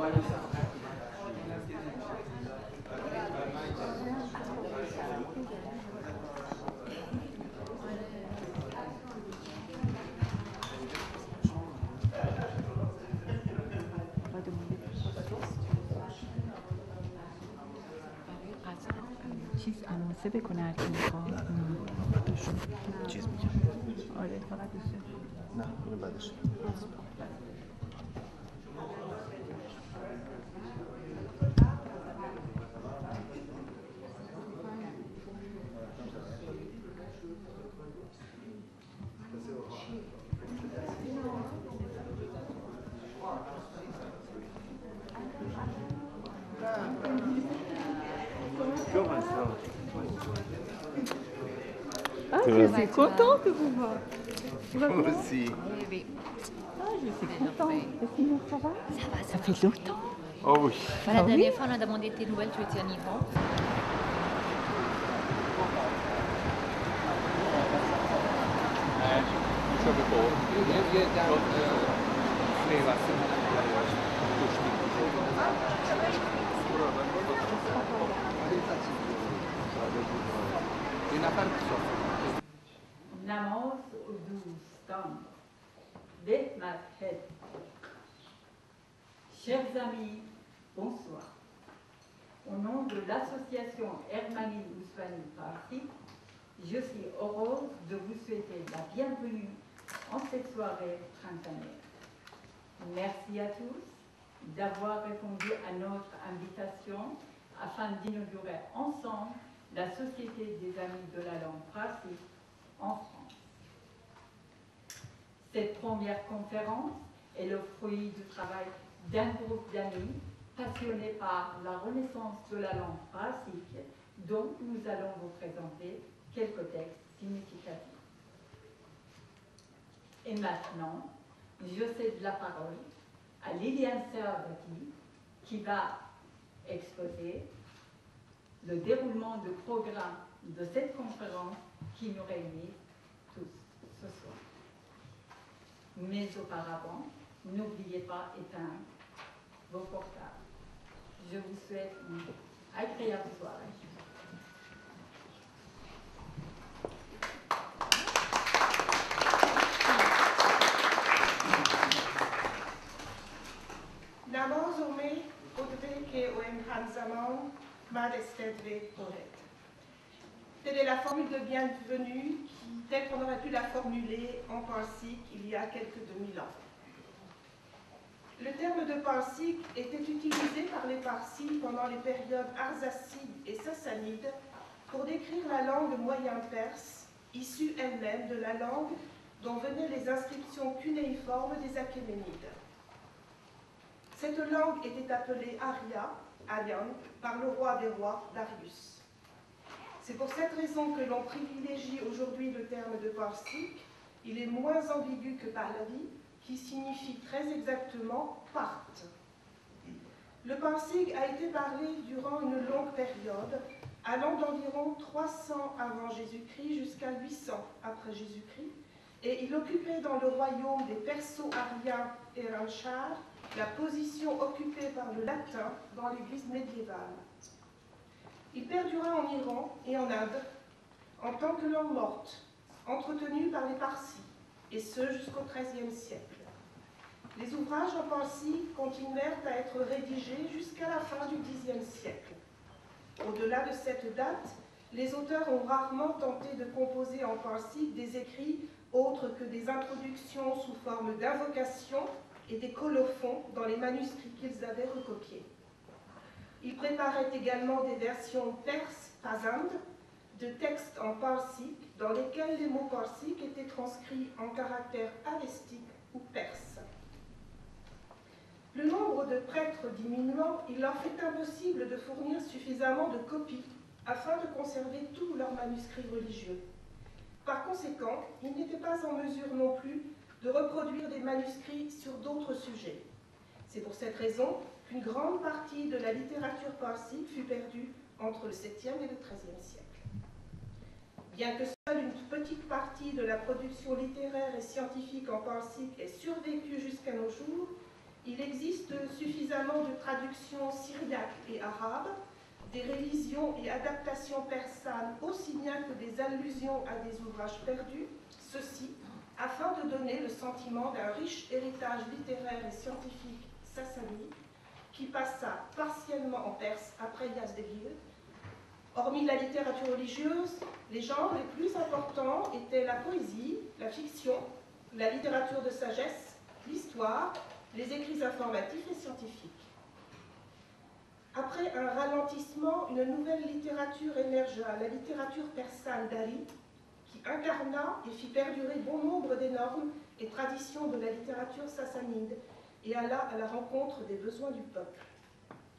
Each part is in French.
چیز اناسه بکنه هر کی میخواد. چیز میگم. آره فقط بشه. نه اینو بعدش. Ah, je suis contente de vous voir. Moi aussi. Oui. Ah, je suis contente. Et sinon, ça va? Ça va, Ça fait longtemps. Oh oui. Voilà, la dernière fois, on a demandé tes nouvelles, tu étais en Iran. نماز و دوستان بهمت. Chers amis, bonsoir. Au nom de l'association Hermanie Ousmane Farsi, je suis heureuse de vous souhaiter la bienvenue en cette soirée printanière. Merci à tous d'avoir répondu à notre invitation afin d'inaugurer ensemble la Société des Amis de la langue farsi en France. Cette première conférence est le fruit du travail d'un groupe d'amis passionnés par la renaissance de la langue farsique, dont nous allons vous présenter quelques textes significatifs. Et maintenant, je cède la parole à Liliane Servati qui va exposer le déroulement du programme de cette conférence qui nous réunit tous ce soir. Mais auparavant, n'oubliez pas d'éteindre vos portables. Je vous souhaite une agréable soirée. نماز و می خطبه که او همزمان مد استدوه poète. Telle est la formule de bienvenue telle qu'on aurait pu la formuler en parsique il y a quelques 2000 ans. Le terme de parsique était utilisé par les Parsis pendant les périodes arsacides et sassanides pour décrire la langue moyen-perse, issue elle-même de la langue dont venaient les inscriptions cunéiformes des Achéménides. Cette langue était appelée Arya, Aryan, par le roi des rois, Darius. C'est pour cette raison que l'on privilégie aujourd'hui le terme de parsique. Il est moins ambigu que Pahlavi, qui signifie très exactement « part ». Le parsique a été parlé durant une longue période, allant d'environ 300 avant Jésus-Christ jusqu'à 800 après Jésus-Christ, et il occupait dans le royaume des Perso-Ariens et Ranchar la position occupée par le latin dans l'Église médiévale. Il perdura en Iran et en Inde en tant que langue morte, entretenue par les Parsis, et ce jusqu'au XIIIe siècle. Les ouvrages en parsi continuèrent à être rédigés jusqu'à la fin du Xe siècle. Au-delà de cette date, les auteurs ont rarement tenté de composer en parsi des écrits autres que des introductions sous forme d'invocations et des colophons dans les manuscrits qu'ils avaient recopiés. Ils préparaient également des versions perses, pasand, de textes en parsique dans lesquels les mots parsiques étaient transcrits en caractères avestiques ou perses. Le nombre de prêtres diminuant, il leur fait impossible de fournir suffisamment de copies afin de conserver tous leurs manuscrits religieux. Par conséquent, ils n'étaient pas en mesure non plus de reproduire des manuscrits sur d'autres sujets. C'est pour cette raison qu'une grande partie de la littérature parsique fut perdue entre le 7e et le 13e siècle. Bien que seule une petite partie de la production littéraire et scientifique en parsique ait survécu jusqu'à nos jours, Il existe suffisamment de traductions syriaques et arabes, des révisions et adaptations persanes aussi bien que des allusions à des ouvrages perdus, ceci afin de donner le sentiment d'un riche héritage littéraire et scientifique sassanide qui passa partiellement en perse après Yazdegir. Hormis la littérature religieuse, les genres les plus importants étaient la poésie, la fiction, la littérature de sagesse, l'histoire, les écrits informatifs et scientifiques. Après un ralentissement, une nouvelle littérature émergea, la littérature persane d'Ali, qui incarna et fit perdurer bon nombre des normes et traditions de la littérature sassanide et alla à la rencontre des besoins du peuple.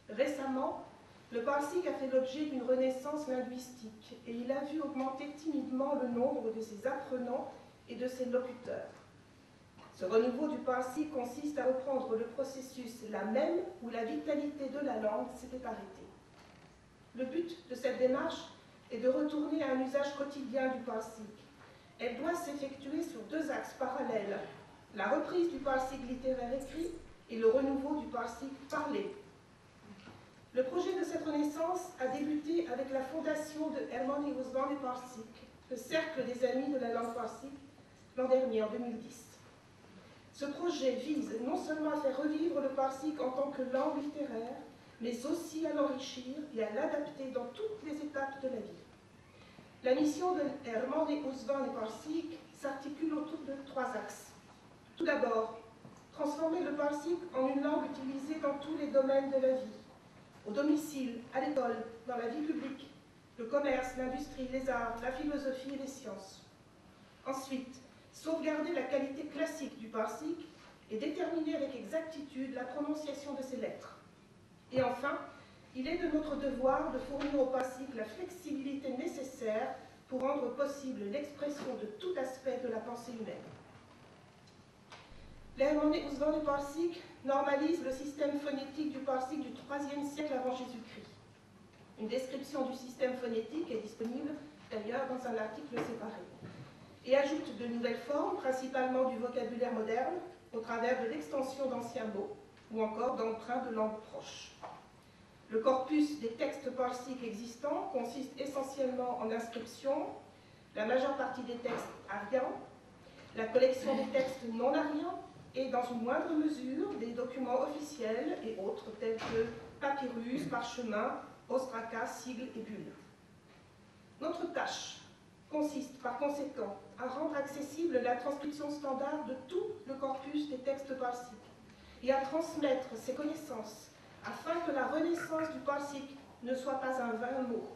Récemment, le parsik a fait l'objet d'une renaissance linguistique et il a vu augmenter timidement le nombre de ses apprenants et de ses locuteurs. Ce renouveau du parsik consiste à reprendre le processus là même où la vitalité de la langue s'était arrêtée. Le but de cette démarche est de retourner à un usage quotidien du parsik. Elle doit s'effectuer sur deux axes parallèles, la reprise du parsik littéraire écrit et le renouveau du parsik parlé. Le projet de cette renaissance a débuté avec la fondation de Ermeni Uzvan Parsik, le Cercle des Amis de la langue parsik, l'an dernier, en 2010. Ce projet vise non seulement à faire revivre le parsik en tant que langue littéraire, mais aussi à l'enrichir et à l'adapter dans toutes les étapes de la vie. La mission de Ermeni Uzvan Parsik s'articule autour de trois axes. Tout d'abord, transformer le parsik en une langue utilisée dans tous les domaines de la vie, au domicile, à l'école, dans la vie publique, le commerce, l'industrie, les arts, la philosophie et les sciences. Ensuite, sauvegarder la qualité classique du parsik et déterminer avec exactitude la prononciation de ses lettres. Et enfin, il est de notre devoir de fournir au parsik la flexibilité nécessaire pour rendre possible l'expression de tout aspect de la pensée humaine. L'Ermeni Uzvan Parsik normalise le système phonétique du parsik du IIIe siècle avant Jésus-Christ. Une description du système phonétique est disponible d'ailleurs dans un article séparé. Et ajoute de nouvelles formes, principalement du vocabulaire moderne, au travers de l'extension d'anciens mots, ou encore d'emprunts de langues proches. Le corpus des textes parsiques existants consiste essentiellement en inscriptions, la majeure partie des textes ariens, la collection des textes non ariens, et dans une moindre mesure des documents officiels et autres tels que papyrus, parchemins, ostracas, sigles et bulles. Notre tâche consiste par conséquent à rendre accessible la transcription standard de tout le corpus des textes parsiques et à transmettre ces connaissances afin que la renaissance du parsik ne soit pas un vain mot.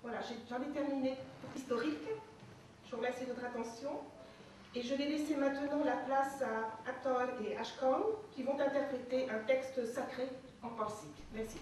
Voilà, j'en ai terminé pour l'historique. Je vous remercie de votre attention. Et je vais laisser maintenant la place à Ator et Ashkan qui vont interpréter un texte sacré en parsik. Merci.